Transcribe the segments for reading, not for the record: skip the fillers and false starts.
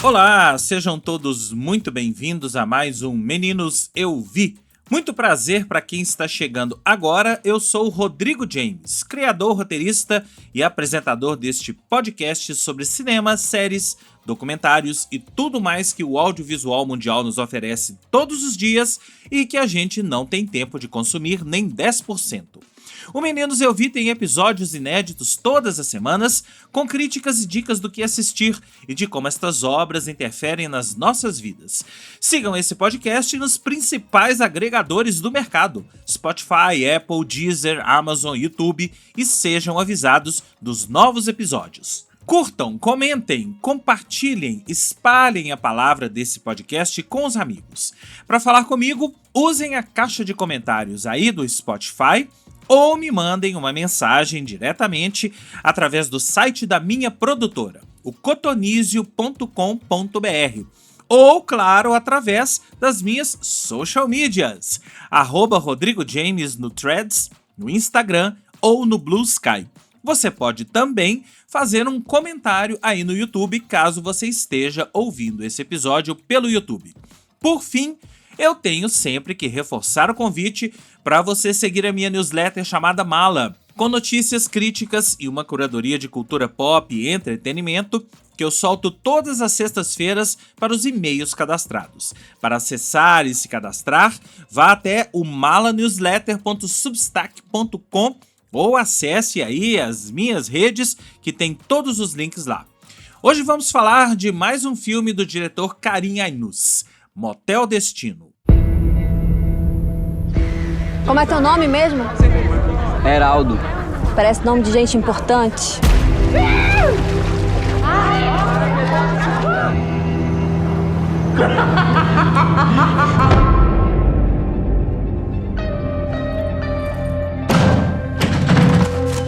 Olá, sejam todos muito bem-vindos a mais um Meninos Eu Vi. Muito prazer para quem está chegando agora, eu sou o Rodrigo James, criador, roteirista e apresentador deste podcast sobre cinema, séries, documentários e tudo mais que o audiovisual mundial nos oferece todos os dias e que a gente não tem tempo de consumir nem 10%. O Meninos Eu Vi tem episódios inéditos todas as semanas, com críticas e dicas do que assistir e de como estas obras interferem nas nossas vidas. Sigam esse podcast nos principais agregadores do mercado: Spotify, Apple, Deezer, Amazon, YouTube, e sejam avisados dos novos episódios. Curtam, comentem, compartilhem, espalhem a palavra desse podcast com os amigos. Para falar comigo, usem a caixa de comentários aí do Spotify ou me mandem uma mensagem diretamente através do site da minha produtora, o cotonizio.com.br, ou, claro, através das minhas social medias, @Rodrigo James no Threads, no Instagram ou no Blue Sky. Você pode também fazer um comentário aí no YouTube, caso você esteja ouvindo esse episódio pelo YouTube. Por fim, eu tenho sempre que reforçar o convite para você seguir a minha newsletter chamada Mala, com notícias, críticas e uma curadoria de cultura pop e entretenimento que eu solto todas as sextas-feiras para os e-mails cadastrados. Para acessar e se cadastrar, vá até o malanewsletter.substack.com ou acesse aí as minhas redes que tem todos os links lá. Hoje vamos falar de mais um filme do diretor Karim Ainuz, Motel Destino. Como é teu nome mesmo? Heraldo. Parece nome de gente importante.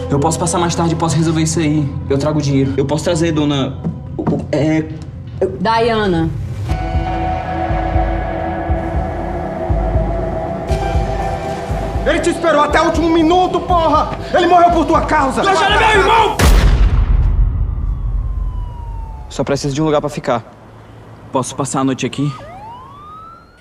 Eu posso passar mais tarde e posso resolver isso aí. Eu trago dinheiro. Eu posso trazer, dona... Diana. Ele te esperou até o último minuto, porra! Ele morreu por tua causa! Deixa ele, meu irmão! Só preciso de um lugar pra ficar. Posso passar a noite aqui?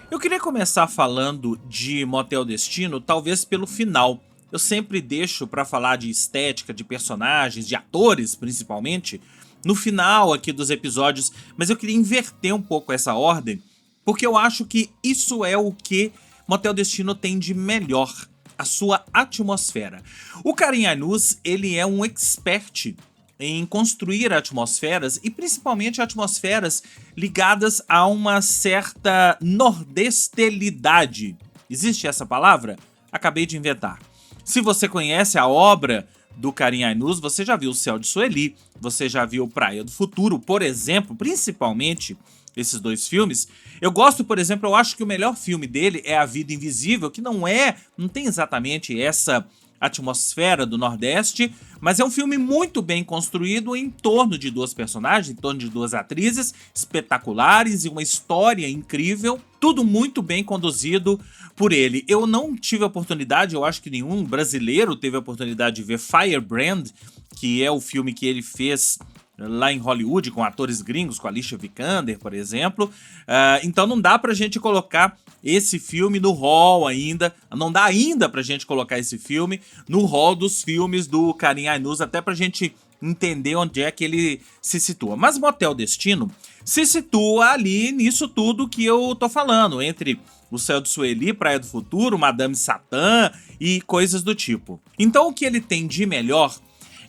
Eu queria começar falando de Motel Destino, talvez pelo final. Eu sempre deixo pra falar de estética, de personagens, de atores principalmente, no final aqui dos episódios, mas eu queria inverter um pouco essa ordem, porque eu acho que isso é o que Motel Destino tem de melhor, a sua atmosfera. O Karim Ainuz, ele é um expert em construir atmosferas, e principalmente atmosferas ligadas a uma certa nordestelidade. Existe essa palavra? Acabei de inventar. Se você conhece a obra do Karim Ainuz, você já viu O Céu de Sueli, você já viu Praia do Futuro, por exemplo, principalmente esses dois filmes. Eu gosto, por exemplo, eu acho que o melhor filme dele é A Vida Invisível, que não tem exatamente essa atmosfera do Nordeste, mas é um filme muito bem construído em torno de duas personagens, em torno de duas atrizes espetaculares e uma história incrível, tudo muito bem conduzido por ele. Eu não tive a oportunidade, eu acho que nenhum brasileiro teve a oportunidade de ver Firebrand, que é o filme que ele fez lá em Hollywood, com atores gringos, com a Alicia Vikander, por exemplo. Então não dá pra gente colocar esse filme no hall ainda, não dá ainda pra gente colocar esse filme no hall dos filmes do Karim Ainuz, até pra gente entender onde é que ele se situa. Mas Motel Destino se situa ali nisso tudo que eu tô falando, entre O Céu de Sueli, Praia do Futuro, Madame Satã e coisas do tipo. Então o que ele tem de melhor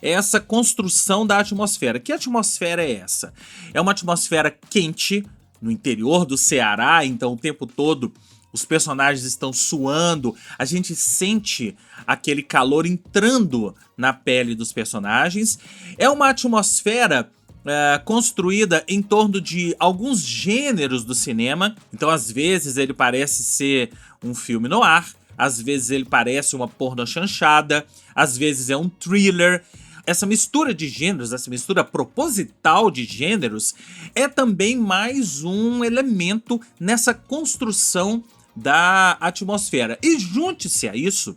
é essa construção da atmosfera. Que atmosfera é essa? É uma atmosfera quente, no interior do Ceará, então o tempo todo os personagens estão suando, a gente sente aquele calor entrando na pele dos personagens. É uma atmosfera construída em torno de alguns gêneros do cinema, então às vezes ele parece ser um filme noir, às vezes ele parece uma pornochanchada, às vezes é um thriller. Essa mistura de gêneros, essa mistura proposital de gêneros, é também mais um elemento nessa construção da atmosfera. E junte-se a isso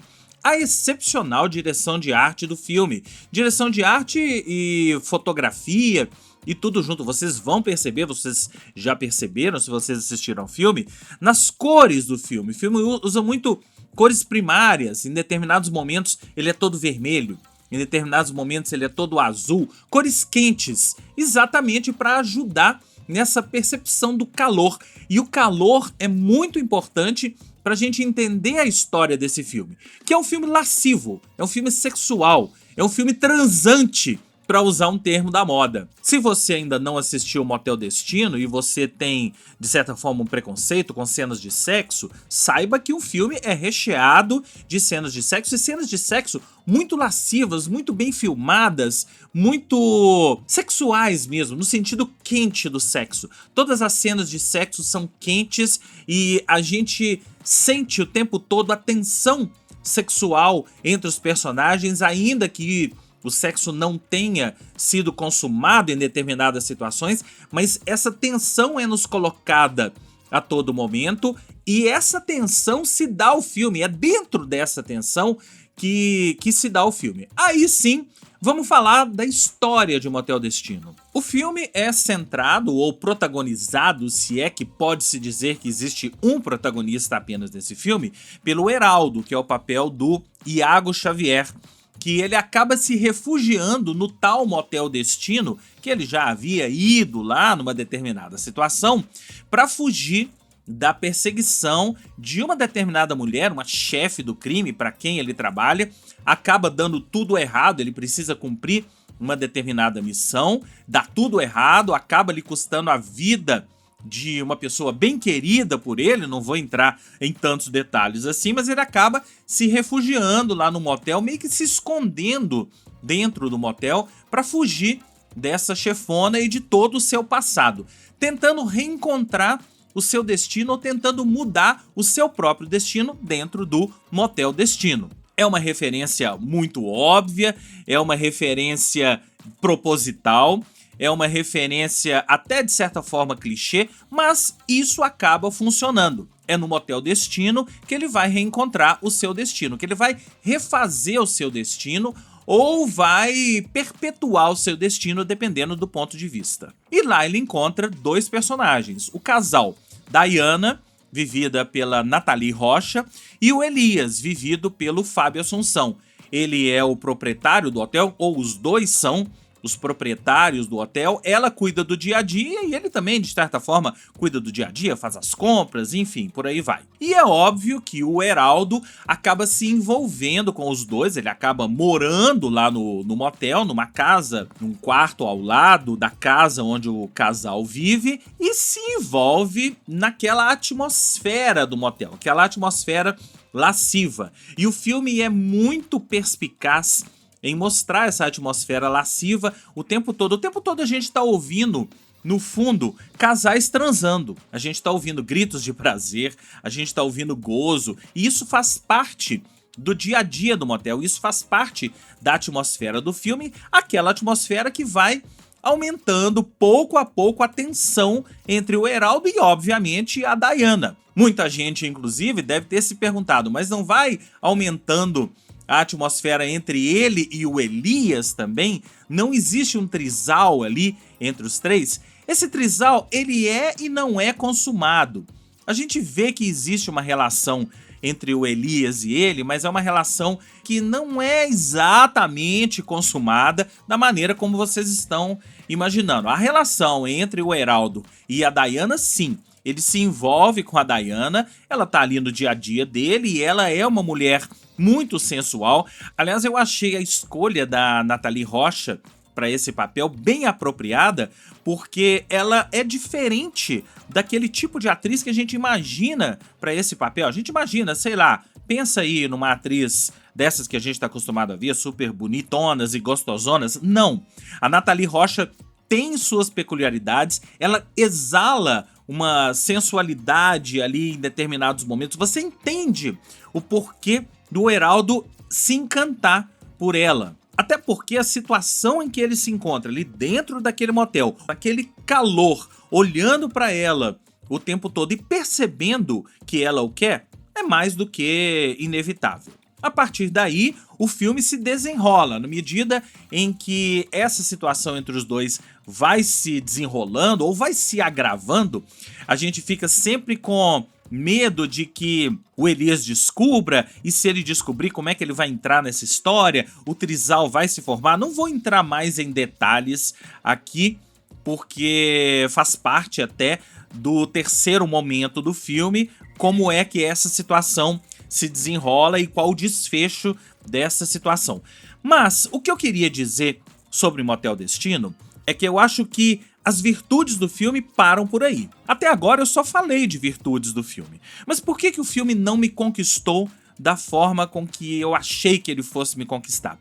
a excepcional direção de arte do filme. Direção de arte e fotografia e tudo junto. Vocês vão perceber, vocês já perceberam se vocês assistiram ao filme, nas cores do filme. O filme usa muito cores primárias, em determinados momentos ele é todo vermelho, em determinados momentos ele é todo azul, cores quentes, exatamente para ajudar nessa percepção do calor. E o calor é muito importante pra gente entender a história desse filme, que é um filme lascivo, é um filme sexual, é um filme transante, para usar um termo da moda. Se você ainda não assistiu Motel Destino e você tem, de certa forma, um preconceito com cenas de sexo, saiba que o filme é recheado de cenas de sexo, e cenas de sexo muito lascivas, muito bem filmadas, muito sexuais mesmo, no sentido quente do sexo. Todas as cenas de sexo são quentes e a gente sente o tempo todo a tensão sexual entre os personagens, ainda que o sexo não tenha sido consumado em determinadas situações, mas essa tensão é nos colocada a todo momento, e essa tensão se dá ao filme, é dentro dessa tensão que se dá ao filme. Aí sim, vamos falar da história de Motel Destino. O filme é centrado ou protagonizado, se é que pode-se dizer que existe um protagonista apenas nesse filme, pelo Heraldo, que é o papel do Iago Xavier, que ele acaba se refugiando no tal Motel Destino, que ele já havia ido lá numa determinada situação, para fugir da perseguição de uma determinada mulher, uma chefe do crime para quem ele trabalha. Acaba dando tudo errado, ele precisa cumprir uma determinada missão, dá tudo errado, acaba lhe custando a vida de uma pessoa bem querida por ele, não vou entrar em tantos detalhes assim, mas ele acaba se refugiando lá no motel, meio que se escondendo dentro do motel para fugir dessa chefona e de todo o seu passado, tentando reencontrar o seu destino ou tentando mudar o seu próprio destino dentro do Motel Destino. É uma referência muito óbvia, é uma referência proposital, é uma referência até de certa forma clichê, mas isso acaba funcionando. É no Motel Destino que ele vai reencontrar o seu destino, que ele vai refazer o seu destino ou vai perpetuar o seu destino, dependendo do ponto de vista. E lá ele encontra dois personagens, o casal Diana, vivida pela Nathalie Rocha, e o Elias, vivido pelo Fábio Assunção. Ele é o proprietário do hotel, ou os dois são os proprietários do hotel. Ela cuida do dia a dia e ele também, de certa forma, cuida do dia a dia, faz as compras, enfim, por aí vai. E é óbvio que o Heraldo acaba se envolvendo com os dois, ele acaba morando lá no motel, numa casa, num quarto ao lado da casa onde o casal vive, e se envolve naquela atmosfera do motel, aquela atmosfera lasciva. E o filme é muito perspicaz em mostrar essa atmosfera lasciva o tempo todo. O tempo todo a gente tá ouvindo, no fundo, casais transando. A gente tá ouvindo gritos de prazer, a gente tá ouvindo gozo, e isso faz parte do dia a dia do motel, isso faz parte da atmosfera do filme, aquela atmosfera que vai aumentando pouco a pouco a tensão entre o Heraldo e, obviamente, a Diana. Muita gente, inclusive, deve ter se perguntado, mas não vai aumentando a atmosfera entre ele e o Elias também? Não existe um trisal ali entre os três? Esse trisal, ele é e não é consumado. A gente vê que existe uma relação entre o Elias e ele, mas é uma relação que não é exatamente consumada da maneira como vocês estão imaginando. A relação entre o Heraldo e a Diana, sim, ele se envolve com a Diana, ela tá ali no dia a dia dele e ela é uma mulher muito sensual. Aliás, eu achei a escolha da Nathalie Rocha para esse papel bem apropriada, porque ela é diferente daquele tipo de atriz que a gente imagina para esse papel. A gente imagina, sei lá, pensa aí numa atriz dessas que a gente tá acostumado a ver, super bonitonas e gostosonas. Não, a Nathalie Rocha tem suas peculiaridades, ela exala uma sensualidade ali em determinados momentos. Você entende o porquê do Heraldo se encantar por ela. Até porque a situação em que ele se encontra ali dentro daquele motel, aquele calor, olhando para ela o tempo todo e percebendo que ela o quer, é mais do que inevitável. A partir daí, o filme se desenrola, na medida em que essa situação entre os dois vai se desenrolando ou vai se agravando, a gente fica sempre com medo de que o Elias descubra, e se ele descobrir, como é que ele vai entrar nessa história, o trisal vai se formar. Não vou entrar mais em detalhes aqui, porque faz parte até do terceiro momento do filme, como é que essa situação se desenrola e qual o desfecho dessa situação. Mas o que eu queria dizer sobre Motel Destino é que eu acho que as virtudes do filme param por aí. Até agora eu só falei de virtudes do filme. Mas por que o filme não me conquistou da forma com que eu achei que ele fosse me conquistar?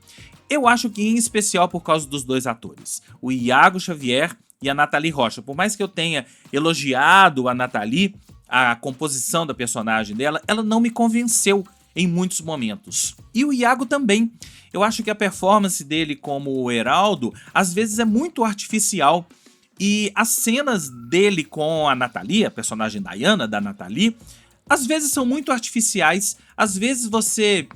Eu acho que em especial por causa dos dois atores, o Iago Xavier e a Nathalie Rocha. Por mais que eu tenha elogiado a Nathalie, a composição da personagem dela, ela não me convenceu em muitos momentos. E o Iago também. Eu acho que a performance dele como o Heraldo, às vezes é muito artificial. E as cenas dele com a Nathalie, a personagem Diana da Nathalie, às vezes são muito artificiais, às vezes você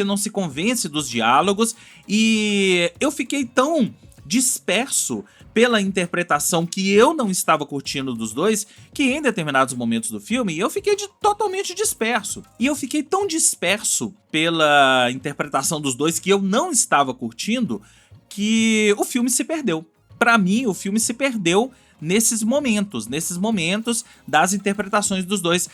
não se convence dos diálogos, e eu fiquei tão disperso pela interpretação que eu não estava curtindo dos dois, que em determinados momentos do filme eu fiquei totalmente disperso. E eu fiquei tão disperso pela interpretação dos dois que eu não estava curtindo, que o filme se perdeu. Pra mim, o filme se perdeu nesses momentos das interpretações dos dois.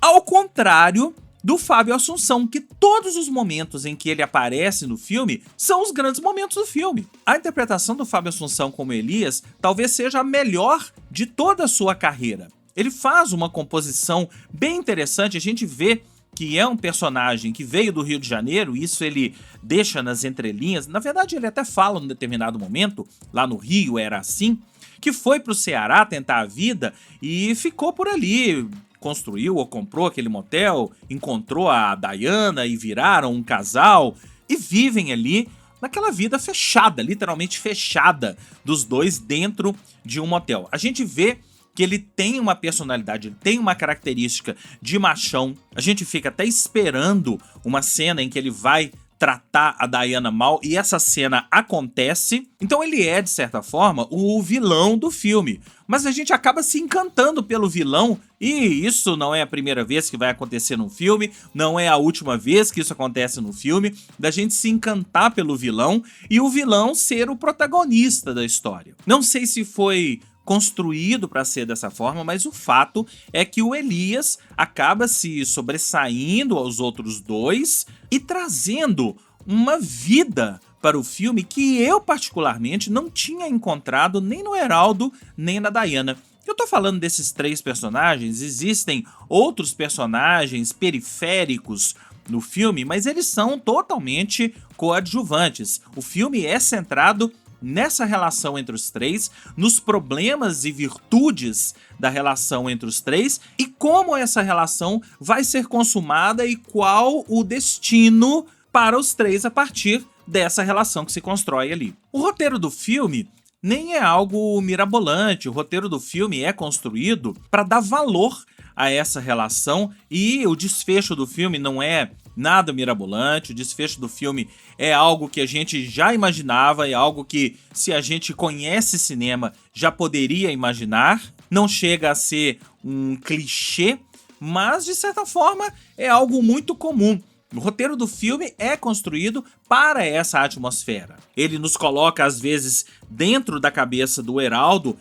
Ao contrário do Fábio Assunção, que todos os momentos em que ele aparece no filme são os grandes momentos do filme. A interpretação do Fábio Assunção como Elias talvez seja a melhor de toda a sua carreira. Ele faz uma composição bem interessante, a gente vê que é um personagem que veio do Rio de Janeiro, isso ele deixa nas entrelinhas. Na verdade, ele até fala num determinado momento, lá no Rio era assim, que foi pro Ceará tentar a vida e ficou por ali, construiu ou comprou aquele motel, encontrou a Diana e viraram um casal e vivem ali naquela vida fechada, literalmente fechada, dos dois dentro de um motel. A gente vê que ele tem uma personalidade, ele tem uma característica de machão. A gente fica até esperando uma cena em que ele vai tratar a Diana mal, e essa cena acontece. Então ele é, de certa forma, o vilão do filme. Mas a gente acaba se encantando pelo vilão, e isso não é a primeira vez que vai acontecer num filme, não é a última vez que isso acontece no filme, da gente se encantar pelo vilão e o vilão ser o protagonista da história. Não sei se foi construído para ser dessa forma, mas o fato é que o Elias acaba se sobressaindo aos outros dois e trazendo uma vida para o filme que eu particularmente não tinha encontrado nem no Heraldo nem na Diana. Eu tô falando desses três personagens, existem outros personagens periféricos no filme, mas eles são totalmente coadjuvantes. O filme é centrado nessa relação entre os três, nos problemas e virtudes da relação entre os três e como essa relação vai ser consumada e qual o destino para os três a partir dessa relação que se constrói ali. O roteiro do filme nem é algo mirabolante, o roteiro do filme é construído para dar valor a essa relação e o desfecho do filme não é nada mirabolante, o desfecho do filme é algo que a gente já imaginava, é algo que, se a gente conhece cinema, já poderia imaginar. Não chega a ser um clichê, mas de certa forma é algo muito comum. O roteiro do filme é construído para essa atmosfera. Ele nos coloca, às vezes, dentro da cabeça do Heraldo,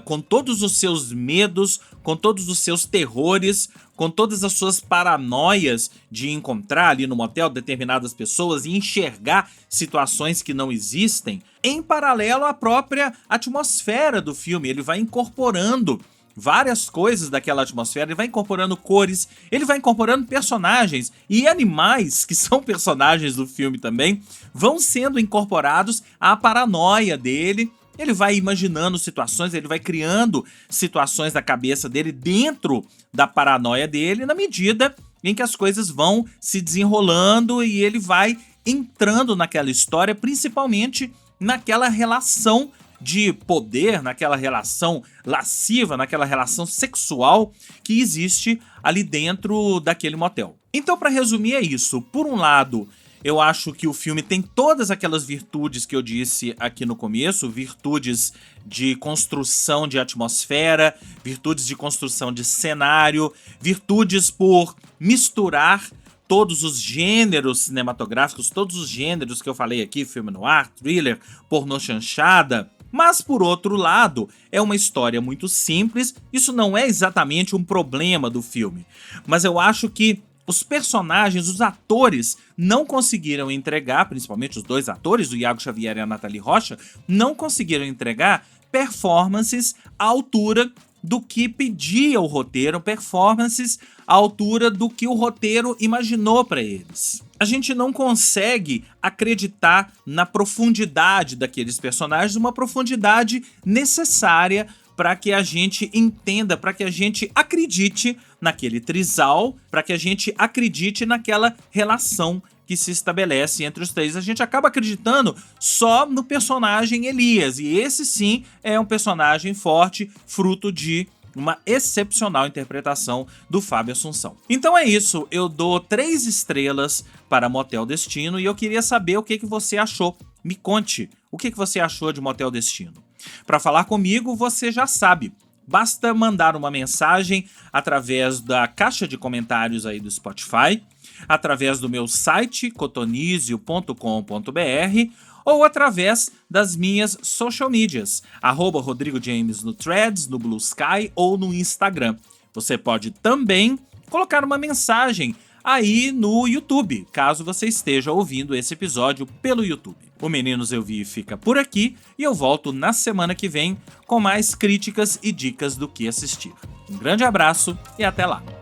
com todos os seus medos, com todos os seus terrores, com todas as suas paranoias de encontrar ali no motel determinadas pessoas e enxergar situações que não existem, em paralelo à própria atmosfera do filme. Ele vai incorporando várias coisas daquela atmosfera, ele vai incorporando cores, ele vai incorporando personagens e animais que são personagens do filme também, vão sendo incorporados à paranoia dele. Ele vai imaginando situações, ele vai criando situações da cabeça dele dentro da paranoia dele, na medida em que as coisas vão se desenrolando e ele vai entrando naquela história, principalmente naquela relação de poder, naquela relação lasciva, naquela relação sexual que existe ali dentro daquele motel. Então, para resumir, é isso. Por um lado, eu acho que o filme tem todas aquelas virtudes que eu disse aqui no começo, virtudes de construção de atmosfera, virtudes de construção de cenário, virtudes por misturar todos os gêneros cinematográficos, todos os gêneros que eu falei aqui, filme noir, thriller, pornô chanchada. Mas, por outro lado, é uma história muito simples, isso não é exatamente um problema do filme. Mas eu acho que os personagens, os atores, não conseguiram entregar, principalmente os dois atores, o Iago Xavier e a Nathalie Rocha, não conseguiram entregar performances à altura do que pedia o roteiro, performances à altura do que o roteiro imaginou para eles. A gente não consegue acreditar na profundidade daqueles personagens, uma profundidade necessária para que a gente entenda, para que a gente acredite naquele trisal, para que a gente acredite naquela relação que se estabelece entre os três. A gente acaba acreditando só no personagem Elias, e esse sim é um personagem forte, fruto de uma excepcional interpretação do Fábio Assunção. Então é isso, eu dou 3 estrelas para Motel Destino e eu queria saber o que você achou. Me conte o que você achou de Motel Destino. Para falar comigo, você já sabe, basta mandar uma mensagem através da caixa de comentários aí do Spotify, através do meu site cotonizio.com.br ou através das minhas social medias, @Rodrigo James no Threads, no Blue Sky ou no Instagram. Você pode também colocar uma mensagem aí no YouTube, caso você esteja ouvindo esse episódio pelo YouTube. O Meninos Eu Vi fica por aqui e eu volto na semana que vem com mais críticas e dicas do que assistir. Um grande abraço e até lá!